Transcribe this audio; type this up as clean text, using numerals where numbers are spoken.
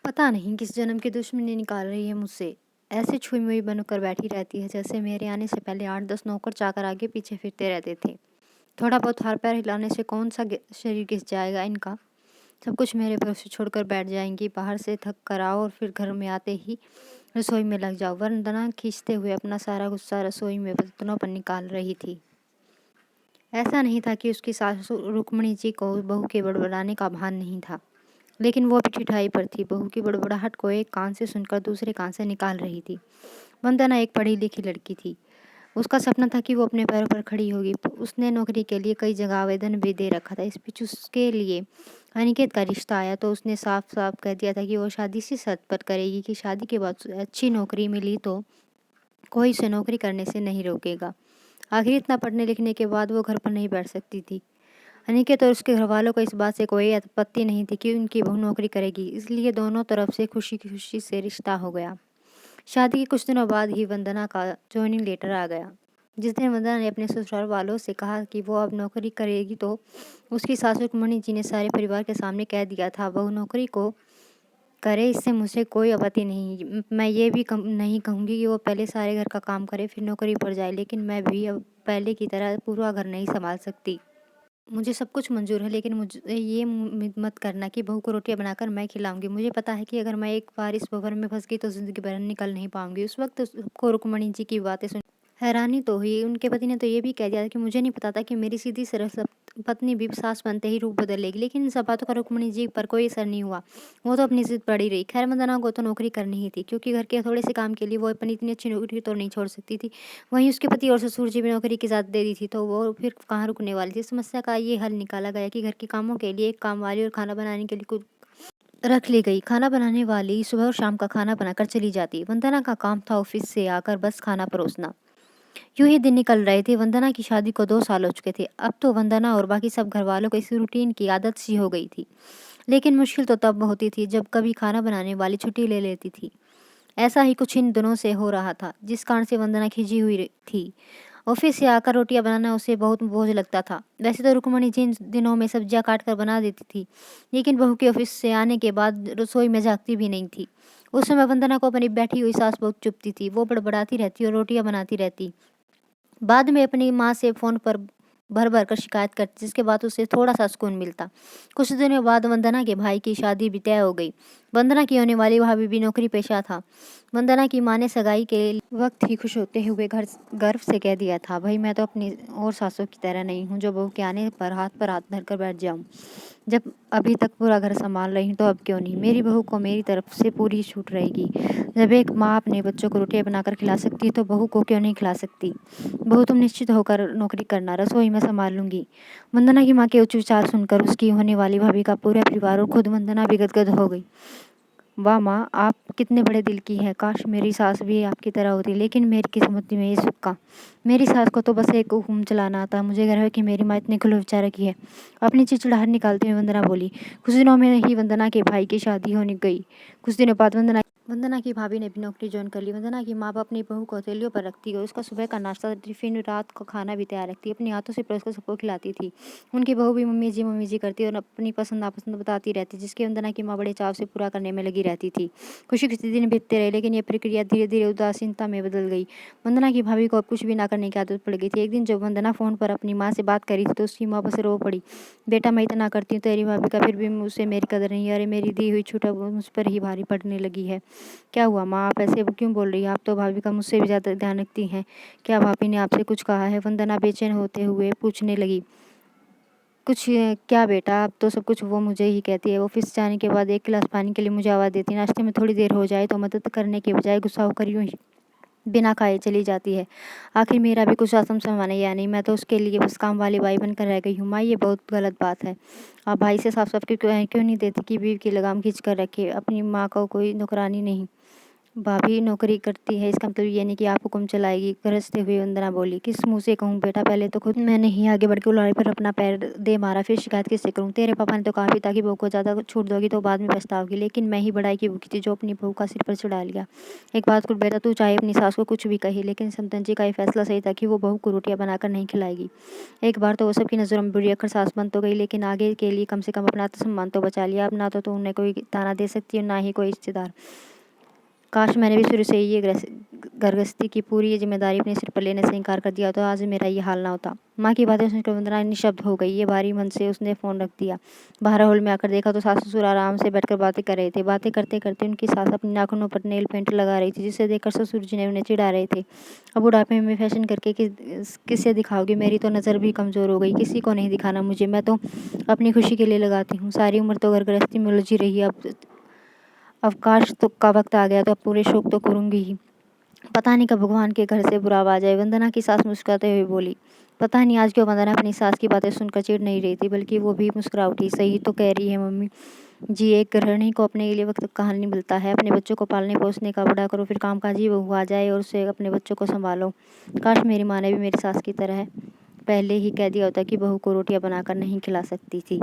पता नहीं किस जन्म की दुश्मनी निकाल रही है मुझसे। ऐसे छुई मुई बनकर बैठी रहती है जैसे मेरे आने से पहले 8-10 नौकर चाकर आगे पीछे फिरते रहते थे। थोड़ा बहुत हाथ पैर हिलाने से कौन सा शरीर घिस जाएगा इनका। सब कुछ मेरे भरोसे छोड़कर बैठ जाएंगी। बाहर से थक कर आओ और फिर घर में आते ही रसोई में लग जाओ। वंदना खींचते हुए अपना सारा गुस्सा रसोई में बर्तनों पर निकाल रही थी। ऐसा नहीं था कि उसकी सासू रुक्मणी जी को बहू के बड़बड़ाने का भान नहीं था, लेकिन वो भी ठिठाई पर थी। बहू की बड़बड़ाहट को एक कान से सुनकर दूसरे कान से निकाल रही थी। वंदना एक पढ़ी लिखी लड़की थी। उसका सपना था कि वो अपने पैरों पर खड़ी होगी। उसने नौकरी के लिए कई जगह आवेदन भी दे रखा था। इस बीच उसके लिए अनिकेत का रिश्ता आया तो उसने साफ साफ कह दिया था कि वो शादी इसी शर्त पर करेगी कि शादी के बाद अच्छी नौकरी मिली तो कोई उसे नौकरी करने से नहीं रोकेगा। आखिर इतना पढ़ने लिखने के बाद वो घर पर नहीं बैठ सकती थी। अनिकेत और उसके घरवालों को इस बात से कोई आपत्ति नहीं थी कि उनकी बहू नौकरी करेगी, इसलिए दोनों तरफ से खुशी खुशी से रिश्ता हो गया। शादी के कुछ दिनों बाद ही वंदना का ज्वाइनिंग लेटर आ गया। जिस दिन वंदना ने अपने ससुराल वालों से कहा कि वो अब नौकरी करेगी तो उसकी सासू रुक्मणी जी ने सारे परिवार के सामने कह दिया था, बहू नौकरी को करे इससे मुझे कोई आपत्ति नहीं। मैं ये भी नहीं कहूँगी कि वो पहले सारे घर का काम करे फिर नौकरी पर जाए, लेकिन मैं भी अब पहले की तरह पूरा घर नहीं संभाल सकती। मुझे सब कुछ मंज़ूर है, लेकिन मुझे ये उम्मीद मत करना कि बहू को रोटियाँ बनाकर मैं खिलाऊँगी। मुझे पता है कि अगर मैं एक बार इस भंवर में फँस गई तो ज़िंदगी भर निकल नहीं पाऊँगी। उस वक़्त सबको रुक्मणी जी की बातें सुन हैरानी तो हुई। उनके पति ने तो ये भी कह दिया था कि मुझे नहीं पता था कि मेरी सीधी सरल पत्नी भी सास बनते ही रूप बदल लेगी, लेकिन इन सब बातों का रुक्मणी जी पर कोई असर नहीं हुआ। वो तो अपनी ज़िद पड़ी रही। खैर वंदना को तो नौकरी करनी ही थी, क्योंकि घर के थोड़े से काम के लिए वो अपनी इतनी अच्छी नौकरी तो नहीं छोड़ सकती थी। वहीं उसके पति और ससुर जी भी नौकरी की इजाज़त दे दी थी, तो वो फिर कहाँ रुकने वाली थी। समस्या का ये हल निकाला गया कि घर के कामों के लिए एक कामवाली और खाना बनाने के लिए कुछ रख ली गई। खाना बनाने वाली सुबह और शाम का खाना बनाकर चली जाती। वंदना का काम था ऑफिस से आकर बस खाना परोसना। यूं ही दिन निकल रहे थे। वंदना की शादी को 2 साल हो चुके थे। अब तो वंदना और बाकी सब घर वालों को इस रूटीन की आदत सी हो गई थी, लेकिन मुश्किल तो तब होती थी जब कभी खाना बनाने वाली छुट्टी ले लेती थी। ऐसा ही कुछ इन दिनों से हो रहा था, जिस कारण से वंदना खिंची हुई थी। ऑफिस से आकर रोटियां बनाना उसे बहुत बोझ लगता था। वैसे तो रुक्मणी जी इन दिनों में सब्जियां काट कर बना देती थी, लेकिन बहू के ऑफिस से आने के बाद रसोई में झांकती भी नहीं थी। उस समय वंदना को अपनी बैठी हुई सास बहुत चुभती थी। वो बड़बड़ाती रहती और रोटियां बनाती रहती। बाद में अपनी माँ से फ़ोन पर भर भर कर शिकायत करती, जिसके बाद उसे थोड़ा सा सुकून मिलता। कुछ दिनों बाद वंदना के भाई की शादी भी तय हो गई। वंदना की होने वाली भाभी भी नौकरी पेशा था। वंदना की माँ ने सगाई के वक्त ही खुश होते हुए घर गर्व से कह दिया था, भाई मैं तो अपनी और सासों की तरह नहीं हूँ जो बहू के आने पर हाथ धर कर बैठ जाऊँ। जब अभी तक पूरा घर संभाल रही हूँ तो अब क्यों नहीं। मेरी बहू को मेरी तरफ से पूरी छूट रहेगी। जब एक माँ अपने बच्चों को रोटियां बनाकर खिला सकती है तो बहू को क्यों नहीं खिला सकती। बहू तुम निश्चित होकर नौकरी करना, रसोई मैं संभाल लूंगी। वंदना की माँ के उच्च विचार सुनकर उसकी होने वाली भाभी का पूरा परिवार और खुद वंदना भी गदगद हो गई। वाह माँ, आप कितने बड़े दिल की हैं। काश मेरी सास भी आपकी तरह होती, लेकिन मेरी किस्मत में ये सुख का। मेरी सास को तो बस एक हुक्म चलाना आता। मुझे गर्व है कि मेरी माँ इतनी खुले विचार की है। अपनी चिड़चिड़ाहट निकालते हुए वंदना बोली। कुछ दिनों में ही वंदना के भाई की शादी होने गई। कुछ दिनों बाद वंदना की भाभी ने भी नौकरी ज्वाइन कर ली। वंदना की माँ अपनी बहू को हथेलियों पर रखती और उसका सुबह का नाश्ता, टिफिन, रात का खाना भी तैयार रखती। अपने हाथों से परोस कर सबको खिलाती थी। उनकी बहू भी मम्मी जी करती और अपनी पसंद नापसंद बताती रहती, जिसके वंदना की माँ बड़े चाव से पूरा करने में लगी रहती थी। खुशी खुशी दिन बीतते रहे, लेकिन यह प्रक्रिया धीरे धीरे उदासीनता में बदल गई। वंदना की भाभी को अब कुछ भी ना करने की आदत पड़ गई थी। एक दिन जब वंदना फोन पर अपनी माँ से बात करी थी तो उसकी माँ बस रो पड़ी। बेटा मैं इतना करती हूँ तेरी भाभी का, फिर भी मुझसे मेरी कदर नहीं है। अरे मेरी दी हुई छूट अब मुझ पर ही भारी पड़ने लगी है। क्या हुआ माँ, आप ऐसे क्यों बोल रही हैं? आप तो भाभी का मुझसे भी ज़्यादा ध्यान रखती हैं। क्या भाभी ने आपसे कुछ कहा है? वंदना बेचैन होते हुए पूछने लगी। कुछ क्या बेटा, अब तो सब कुछ वो मुझे ही कहती है। ऑफिस जाने के बाद एक गिलास पानी के लिए मुझे आवाज़ देती है। नाश्ते में थोड़ी देर हो जाए तो मदद करने के बजाय गुस्सा होकर यूं ही बिना खाए चली जाती है। आखिर मेरा भी कुछ आत्म सम्मान है या नहीं? मैं तो उसके लिए बस काम वाली बाई बनकर रह गई हूँ। माँ ये बहुत गलत बात है। आप भाई से साफ साफ क्यों नहीं देती कि बीवी की लगाम खींच कर रखे। अपनी माँ को कोई नौकरानी नहीं भाभी नौकरी करती है, इसका मतलब ये नहीं कि आप हुक्म चलाएगी, गरजते हुए वंदना बोली। किस मुँह से कहूँ बेटा, पहले तो खुद मैंने ही आगे बढ़ के उल्हाड़ी पर अपना पैर दे मारा, फिर शिकायत किससे करूँ? तेरे पापा ने तो कहा भी था कि बहू को ज़्यादा छूट दोगी तो बाद में पछताओगी, लेकिन मैं ही बड़ाई की भूखी थी जो अपनी बहू का सिर पर चढ़ा लिया। एक बात कर बेटा, तू चाहे अपनी सास को कुछ भी कही, लेकिन समधन जी का ये फैसला सही था कि वो बहू को रोटियां बनाकर नहीं खिलाएगी। एक बार तो वो सबकी नज़रों में बुरी अक्खर सास बन तो गई, लेकिन आगे के लिए कम से कम अपना आत्मसम्मान तो बचा लिया। अब ना तो उन्हें कोई ताना दे सकती है, ना ही कोई रिश्तेदार। काश मैंने भी शुरू से ही ये घरगृहस्थी की पूरी ये जिम्मेदारी अपने सिर पर लेने से इनकार कर दिया तो आज मेरा ये हाल ना होता। माँ की बातें सुनकर वंदना निशब्द हो गई। ये भारी मन से उसने फ़ोन रख दिया। बाहर हॉल में आकर देखा तो सास ससुर आराम से बैठकर बातें कर रहे थे। बातें करते करते उनकी सास अपने नाखूनों पर नेल पेंट लगा रही थी, जिसे देखकर ससुर जी ने उन्हें चिढ़ा रहे थे। अब बुढ़ापे में फैशन करके किससे दिखाओगे? मेरी तो नज़र भी कमज़ोर हो गई, किसी को नहीं दिखाना मुझे, मैं तो अपनी खुशी के लिए लगाती हूँ। सारी उम्र तो घर गृहस्थी में उलझी रही, अब अवकाश तो का वक्त आ गया तो अब पूरे शौक तो करूँगी ही। पता नहीं कब भगवान के घर से बुलावा आ जाए। वंदना की सास मुस्कुराते हुए बोली। पता नहीं आज क्यों वंदना अपनी सास की बातें सुनकर चिढ़ नहीं रही थी, बल्कि वो भी मुस्कुरा उठी। सही तो कह रही है मम्मी जी, एक गृहिणी को अपने लिए वक्त कहाँ नहीं मिलता है। अपने बच्चों को पालने पोसने का बड़ा करो, फिर कामकाजी बहू आ जाए और उससे अपने बच्चों को संभालो। काश मेरी माँ ने भी मेरी सास की तरह पहले ही कह दिया होता कि बहू को रोटियां बनाकर नहीं खिला सकती थी।